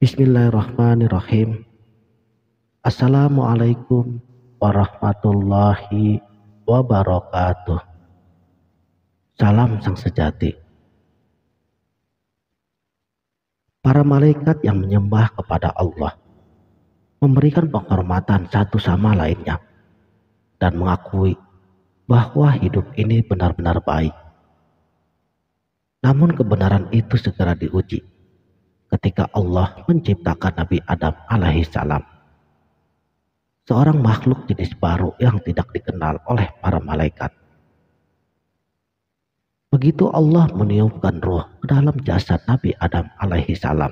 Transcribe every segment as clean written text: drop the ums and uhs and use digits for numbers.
Bismillahirrahmanirrahim. Assalamualaikum warahmatullahi wabarakatuh. Salam sang sejati. Para malaikat yang menyembah kepada Allah memberikan penghormatan satu sama lainnya dan mengakui bahwa hidup ini benar-benar baik. Namun kebenaran itu segera diuji ketika Allah menciptakan Nabi Adam alaihissalam, seorang makhluk jenis baru yang tidak dikenal oleh para malaikat. Begitu Allah meniupkan ruh ke dalam jasad Nabi Adam alaihissalam,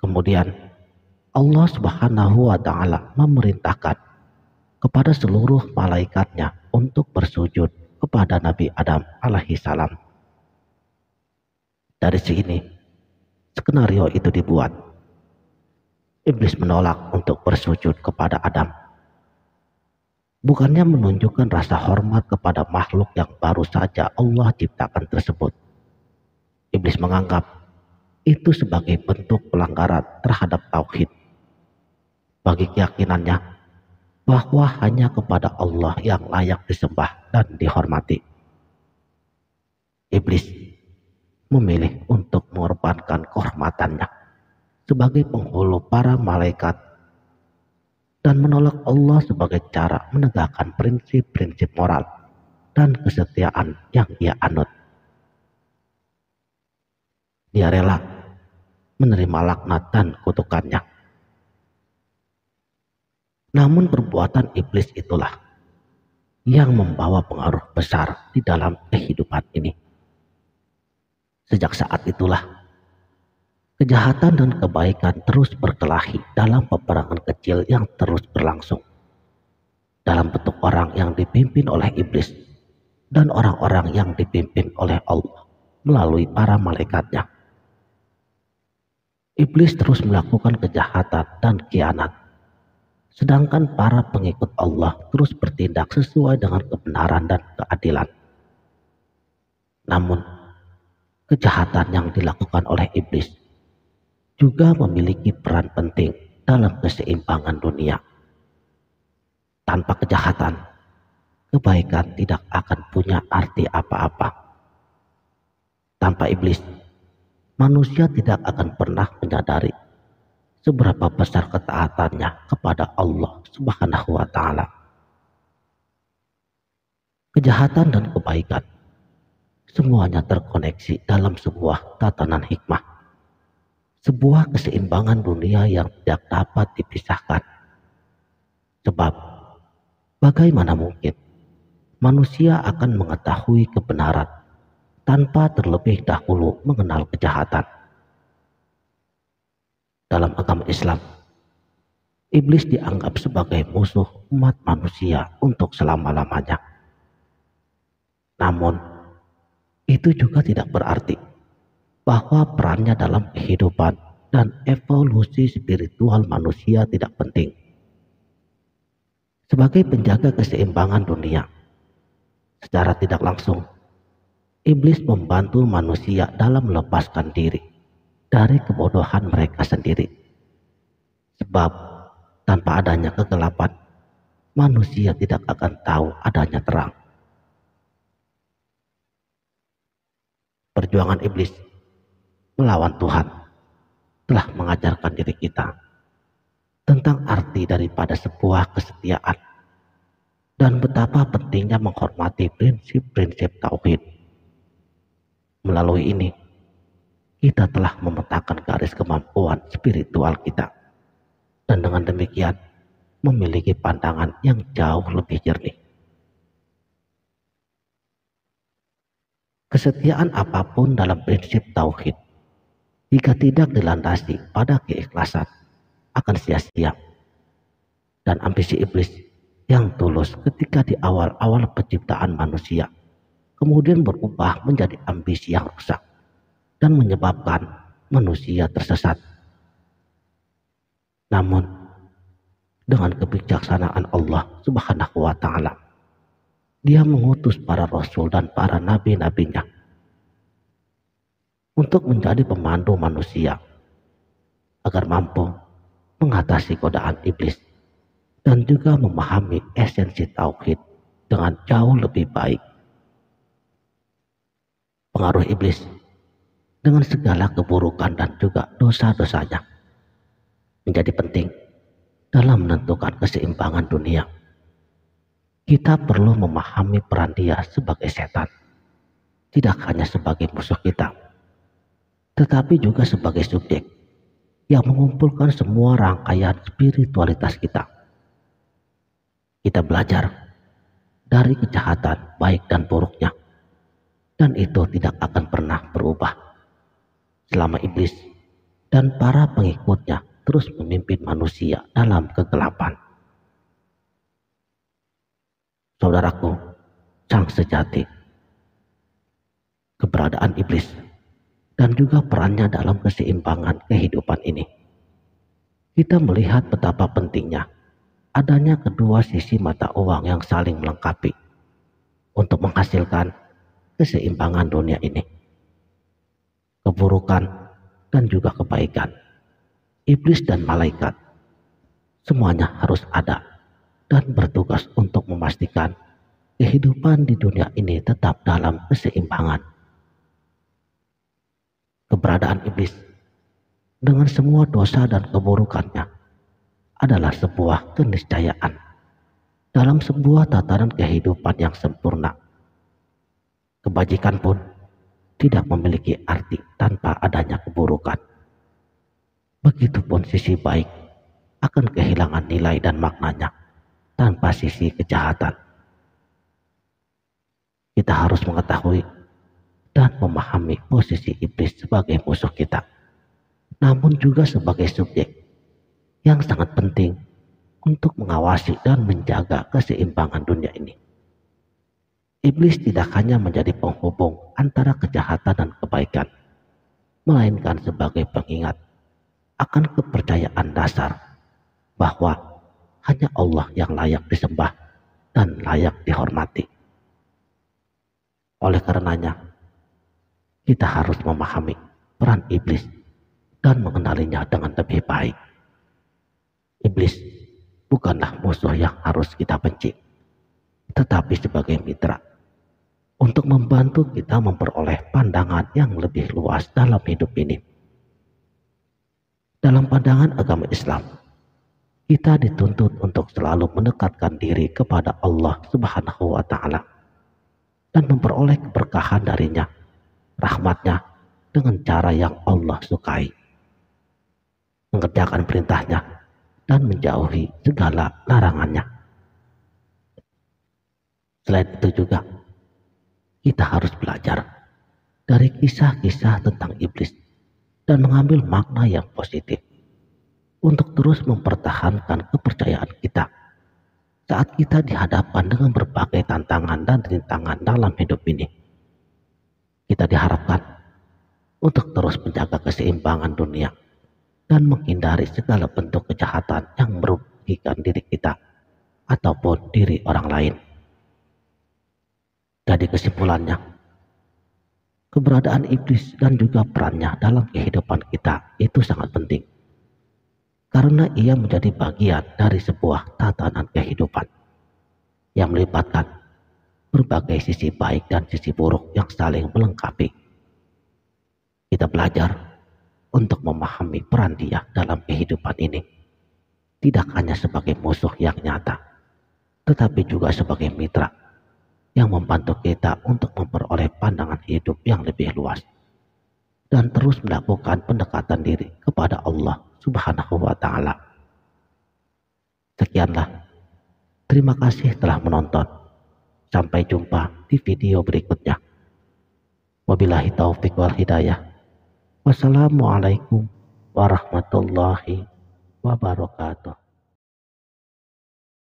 kemudian Allah Subhanahu wa Ta'ala memerintahkan kepada seluruh malaikatnya untuk bersujud kepada Nabi Adam alaihissalam. Dari sini skenario itu dibuat. Iblis menolak untuk bersujud kepada Adam. Bukannya menunjukkan rasa hormat kepada makhluk yang baru saja Allah ciptakan tersebut. Iblis menganggap itu sebagai bentuk pelanggaran terhadap tauhid. Bagi keyakinannya bahwa hanya kepada Allah yang layak disembah dan dihormati. Iblis memilih untuk mengorbankan kehormatannya sebagai penghulu para malaikat dan menolak Allah sebagai cara menegakkan prinsip-prinsip moral dan kesetiaan yang ia anut. Dia rela menerima laknat dan kutukannya. Namun perbuatan iblis itulah yang membawa pengaruh besar di dalam kehidupan ini. Sejak saat itulah kejahatan dan kebaikan terus berkelahi dalam peperangan kecil yang terus berlangsung dalam bentuk orang yang dipimpin oleh iblis dan orang-orang yang dipimpin oleh Allah melalui para malaikatnya. Iblis terus melakukan kejahatan dan khianat, sedangkan para pengikut Allah terus bertindak sesuai dengan kebenaran dan keadilan. Namun kejahatan yang dilakukan oleh iblis juga memiliki peran penting dalam keseimbangan dunia. Tanpa kejahatan, kebaikan tidak akan punya arti apa-apa. Tanpa iblis, manusia tidak akan pernah menyadari seberapa besar ketaatannya kepada Allah Subhanahu wa Ta'ala. Kejahatan dan kebaikan semuanya terkoneksi dalam sebuah tatanan hikmah, sebuah keseimbangan dunia yang tidak dapat dipisahkan. Sebab bagaimana mungkin manusia akan mengetahui kebenaran tanpa terlebih dahulu mengenal kejahatan? Dalam agama Islam, iblis dianggap sebagai musuh umat manusia untuk selama-lamanya. Namun itu juga tidak berarti bahwa perannya dalam kehidupan dan evolusi spiritual manusia tidak penting. Sebagai penjaga keseimbangan dunia, secara tidak langsung, iblis membantu manusia dalam melepaskan diri dari kebodohan mereka sendiri. Sebab tanpa adanya kegelapan, manusia tidak akan tahu adanya terang. Perjuangan iblis melawan Tuhan telah mengajarkan diri kita tentang arti daripada sebuah kesetiaan dan betapa pentingnya menghormati prinsip-prinsip tauhid. Melalui ini, kita telah memetakan garis kemampuan spiritual kita dan dengan demikian memiliki pandangan yang jauh lebih jernih. Kesetiaan apapun dalam prinsip tauhid, jika tidak dilandasi pada keikhlasan, akan sia-sia. Dan ambisi iblis yang tulus ketika di awal-awal penciptaan manusia, kemudian berubah menjadi ambisi yang rusak dan menyebabkan manusia tersesat. Namun, dengan kebijaksanaan Allah Subhanahu wa Ta'ala, Dia mengutus para rasul dan para nabi-nabinya untuk menjadi pemandu manusia agar mampu mengatasi godaan iblis dan juga memahami esensi tauhid dengan jauh lebih baik. Pengaruh iblis dengan segala keburukan dan juga dosa-dosanya menjadi penting dalam menentukan keseimbangan dunia. Kita perlu memahami peran dia sebagai setan, tidak hanya sebagai musuh kita, tetapi juga sebagai subjek yang mengumpulkan semua rangkaian spiritualitas kita. Kita belajar dari kejahatan baik dan buruknya, dan itu tidak akan pernah berubah selama iblis dan para pengikutnya terus memimpin manusia dalam kegelapan. Saudaraku, sang sejati, keberadaan iblis dan juga perannya dalam keseimbangan kehidupan ini, kita melihat betapa pentingnya adanya kedua sisi mata uang yang saling melengkapi untuk menghasilkan keseimbangan dunia ini. Keburukan dan juga kebaikan, iblis dan malaikat, semuanya harus ada dan bertugas untuk memastikan kehidupan di dunia ini tetap dalam keseimbangan. Keberadaan iblis dengan semua dosa dan keburukannya adalah sebuah keniscayaan dalam sebuah tatanan kehidupan yang sempurna. Kebajikan pun tidak memiliki arti tanpa adanya keburukan. Begitupun sisi baik akan kehilangan nilai dan maknanya tanpa sisi kejahatan. Kita harus mengetahui dan memahami posisi iblis sebagai musuh kita, namun juga sebagai subjek yang sangat penting untuk mengawasi dan menjaga keseimbangan dunia ini. Iblis tidak hanya menjadi penghubung antara kejahatan dan kebaikan, melainkan sebagai pengingat akan kepercayaan dasar bahwa hanya Allah yang layak disembah dan layak dihormati. Oleh karenanya, kita harus memahami peran iblis dan mengenalinya dengan lebih baik. Iblis bukanlah musuh yang harus kita benci, tetapi sebagai mitra untuk membantu kita memperoleh pandangan yang lebih luas dalam hidup ini. Dalam pandangan agama Islam, kita dituntut untuk selalu mendekatkan diri kepada Allah Subhanahu wa Ta'ala dan memperoleh keberkahan darinya, rahmatnya dengan cara yang Allah sukai, mengerjakan perintahnya dan menjauhi segala larangannya. Selain itu juga, kita harus belajar dari kisah-kisah tentang iblis dan mengambil makna yang positif untuk terus mempertahankan kepercayaan kita saat kita dihadapkan dengan berbagai tantangan dan rintangan dalam hidup ini. Kita diharapkan untuk terus menjaga keseimbangan dunia dan menghindari segala bentuk kejahatan yang merugikan diri kita ataupun diri orang lain. Jadi kesimpulannya, keberadaan iblis dan juga perannya dalam kehidupan kita itu sangat penting, karena ia menjadi bagian dari sebuah tatanan kehidupan yang melibatkan berbagai sisi baik dan sisi buruk yang saling melengkapi. Kita belajar untuk memahami peran dia dalam kehidupan ini, tidak hanya sebagai musuh yang nyata, tetapi juga sebagai mitra yang membantu kita untuk memperoleh pandangan hidup yang lebih luas dan terus melakukan pendekatan diri kepada Allah Subhanahu wa Ta'ala. Sekianlah, terima kasih telah menonton. Sampai jumpa di video berikutnya. Wabillahi taufiq wal hidayah. Wassalamualaikum warahmatullahi wabarakatuh.